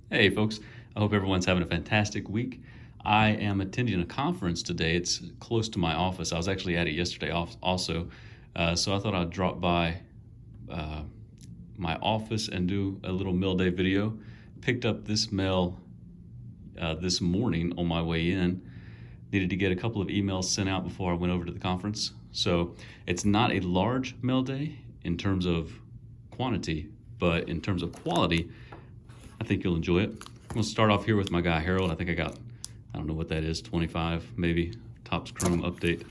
Hey folks, I hope everyone's having a fantastic week. I am attending a conference today. It's close to my office. I was actually at it yesterday also, so I thought I'd drop by uh, my office and do a little mail day video. Picked up this mail this morning on my way in. Needed to get a couple of emails sent out before I went over to the conference. So it's not a large mail day in terms of quantity, but in terms of quality, I think you'll enjoy it. I'm gonna start off here with my guy Harold. I don't know what that is, 25 maybe, Topps Chrome update.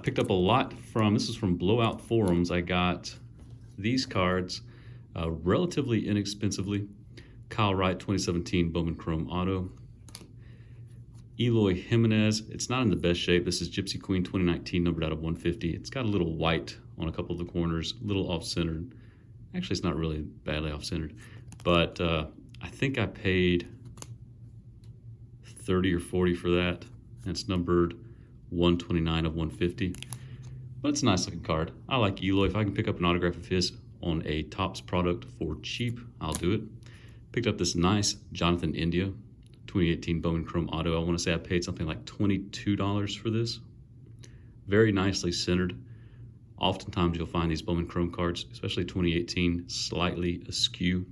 Picked up a lot this is from Blowout Forums. I got these cards relatively inexpensively. Kyle Wright 2017 Bowman Chrome Auto. Eloy Jimenez, it's not in the best shape. This is Gypsy Queen 2019, numbered out of 150. It's got a little white on a couple of the corners, a little off-centered. Actually, it's not really badly off-centered, but I think I paid 30 or 40 for that. It's numbered 129 of 150, but it's a nice looking card. I like Eloy. If I can pick up an autograph of his on a Topps product for cheap, I'll do it. Picked up this nice Jonathan India 2018 Bowman Chrome Auto. I want to say I paid something like $22 for this. Very nicely centered. Oftentimes you'll find these Bowman Chrome cards, especially 2018, slightly askew.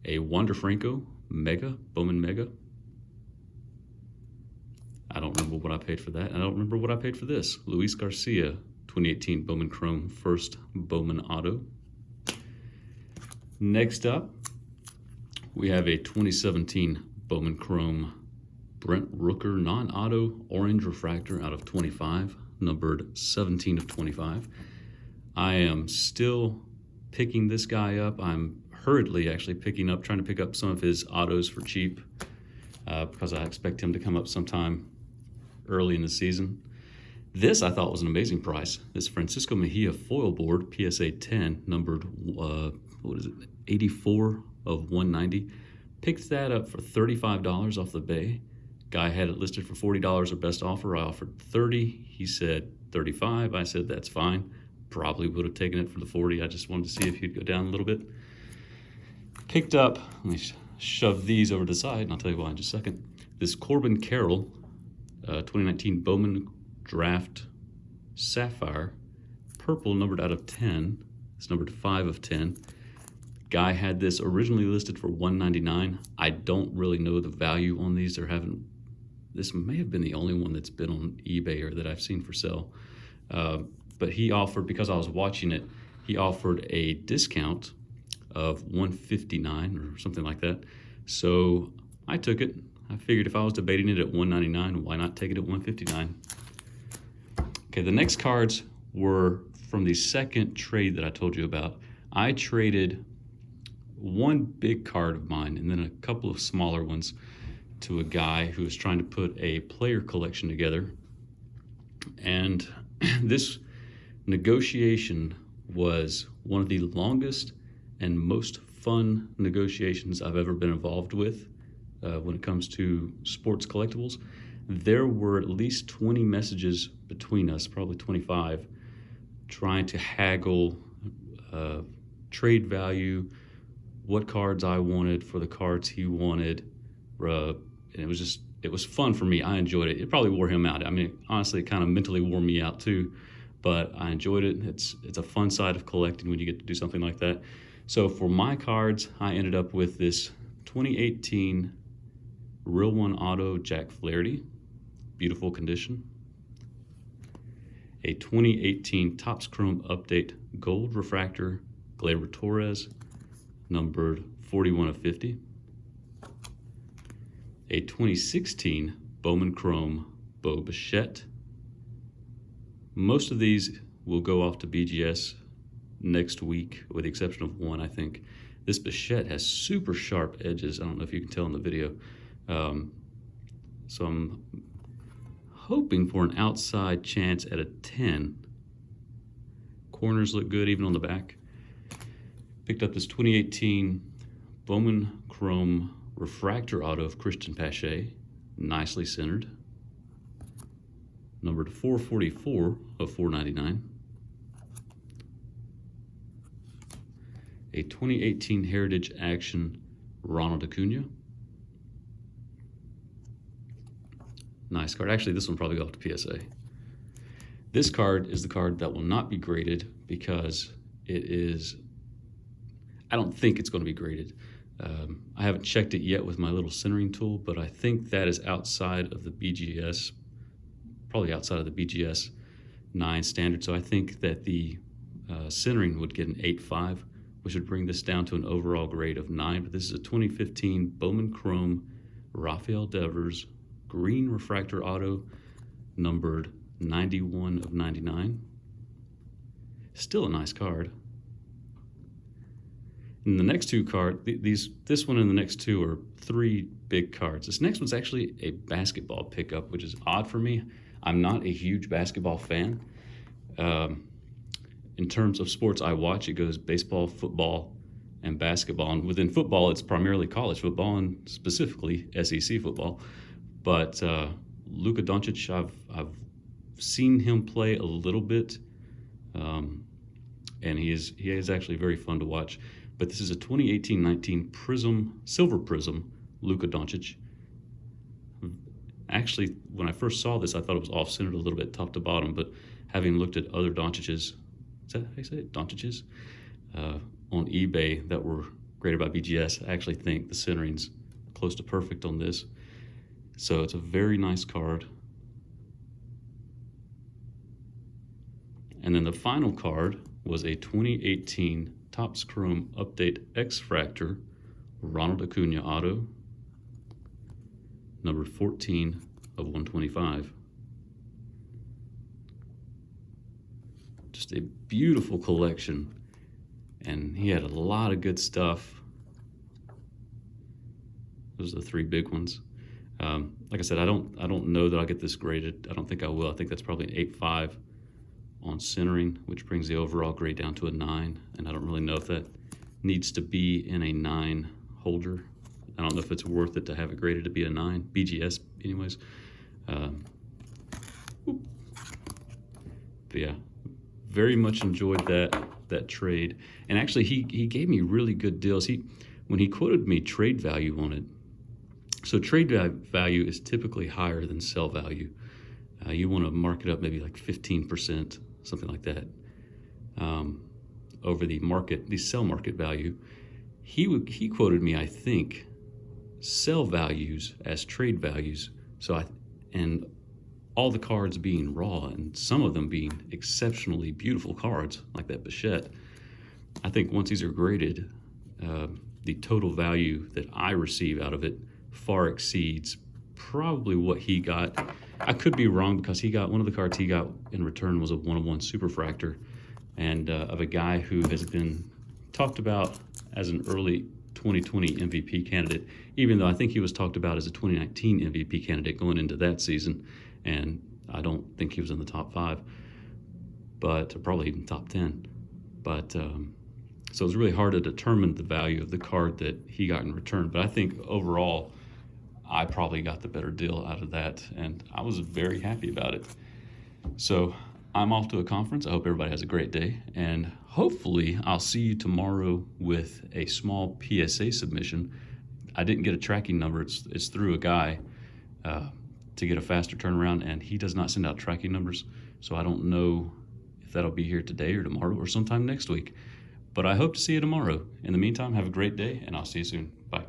A Wander Franco Mega, Bowman Mega. I don't remember what I paid for that. I don't remember what I paid for this. Luis Garcia, 2018 Bowman Chrome First Bowman Auto. Next up, we have a 2017 Bowman Chrome Brent Rooker non-auto orange refractor out of 25, numbered 17 of 25. I am still picking this guy up. I'm hurriedly actually trying to pick up some of his autos for cheap because I expect him to come up sometime early in the season. This I thought was an amazing price. This Francisco Mejia foil board, PSA 10, numbered 84 of 190. Picked that up for $35 off the bay. Guy had it listed for $40 or best offer. I offered 30. He said 35. I said that's fine. Probably would have taken it for the 40. I just wanted to see if he'd go down a little bit. Picked up, let me shove these over to the side and I'll tell you why in just a second. This Corbin Carroll 2019 Bowman Draft Sapphire, purple, numbered out of 10. It's numbered 5 of 10. Guy had this originally listed for $199. I don't really know the value on these. This may have been the only one that's been on eBay or that I've seen for sale. But he offered, because I was watching it, he offered a discount of $159 or something like that. So I took it. I figured if I was debating it at $199, why not take it at $159? Okay, the next cards were from the second trade that I told you about. I traded one big card of mine and then a couple of smaller ones to a guy who was trying to put a player collection together. And this negotiation was one of the longest and most fun negotiations I've ever been involved with when it comes to sports collectibles. There were at least 20 messages between us, probably 25, trying to haggle trade value, what cards I wanted for the cards he wanted. And it was fun for me. I enjoyed it. It probably wore him out. I mean, honestly, it kind of mentally wore me out too, but I enjoyed it. It's a fun side of collecting when you get to do something like that. So for my cards, I ended up with this 2018 Real One Auto Jack Flaherty, beautiful condition. A 2018 Topps Chrome Update Gold Refractor Gleyber Torres, numbered 41 of 50. A 2016 Bowman Chrome Bo Bichette. Most of these will go off to BGS next week, with the exception of one, I think. This Bichette has super sharp edges. I don't know if you can tell in the video. So I'm hoping for an outside chance at a 10. Corners look good, even on the back. Picked up this 2018 Bowman Chrome Refractor Auto of Christian Pache, nicely centered. Numbered 444 of 499. A 2018 Heritage Action Ronald Acuna. Nice card. Actually, this one probably go off to PSA. This card is the card that will not be graded because it is, I don't think it's going to be graded. I haven't checked it yet with my little centering tool, but I think that is outside of the BGS, probably outside of the BGS 9 standard. So I think that the centering would get an 8.5, which would bring this down to an overall grade of 9. But this is a 2015 Bowman Chrome Rafael Devers green refractor auto, numbered 91 of 99. Still a nice card. And the next two cards, this one and the next two are 3 big cards. This next one's actually a basketball pickup, which is odd for me. I'm not a huge basketball fan. In terms of sports I watch, it goes baseball, football, and basketball. And within football, it's primarily college football and specifically SEC football. But Luka Doncic, I've seen him play a little bit, and he is actually very fun to watch. But this is a 2018-19 Prism, Silver Prism, Luka Doncic. Actually, when I first saw this, I thought it was off-centered a little bit, top to bottom. But having looked at other Doncic's, is that how you say it? Doncic's? On eBay that were graded by BGS, I actually think the centering's close to perfect on this. So it's a very nice card. And then the final card was a 2018 Topps Chrome Update X-Fractor Ronald Acuna auto, number 14 of 125. Just a beautiful collection, and he had a lot of good stuff. Those are the 3 big ones. Like I said, I don't know that I'll get this graded. I don't think I will. I think that's probably an 8.5 on centering, which brings the overall grade down to a 9. And I don't really know if that needs to be in a 9 holder. I don't know if it's worth it to have it graded to be a 9, BGS anyways. But yeah, very much enjoyed that trade. And actually, he gave me really good deals. When he quoted me trade value on it, so trade value is typically higher than sell value. You want to mark it up maybe like 15%, something like that, over the sell market value. He quoted me, I think, sell values as trade values. And all the cards being raw, and some of them being exceptionally beautiful cards, like that Bichette. I think once these are graded, the total value that I receive out of it far exceeds probably what he got. I could be wrong, because one of the cards he got in return was a 1/1 Superfractor, and of a guy who has been talked about as an early 2020 MVP candidate, even though I think he was talked about as a 2019 MVP candidate going into that season, and I don't think he was in the top 5, but probably even top 10. But so it was really hard to determine the value of the card that he got in return. But I think overall, I probably got the better deal out of that, and I was very happy about it. So I'm off to a conference. I hope everybody has a great day, and hopefully I'll see you tomorrow with a small PSA submission. I didn't get a tracking number. It's through a guy to get a faster turnaround, and he does not send out tracking numbers, so I don't know if that'll be here today or tomorrow or sometime next week. But I hope to see you tomorrow. In the meantime, have a great day, and I'll see you soon. Bye.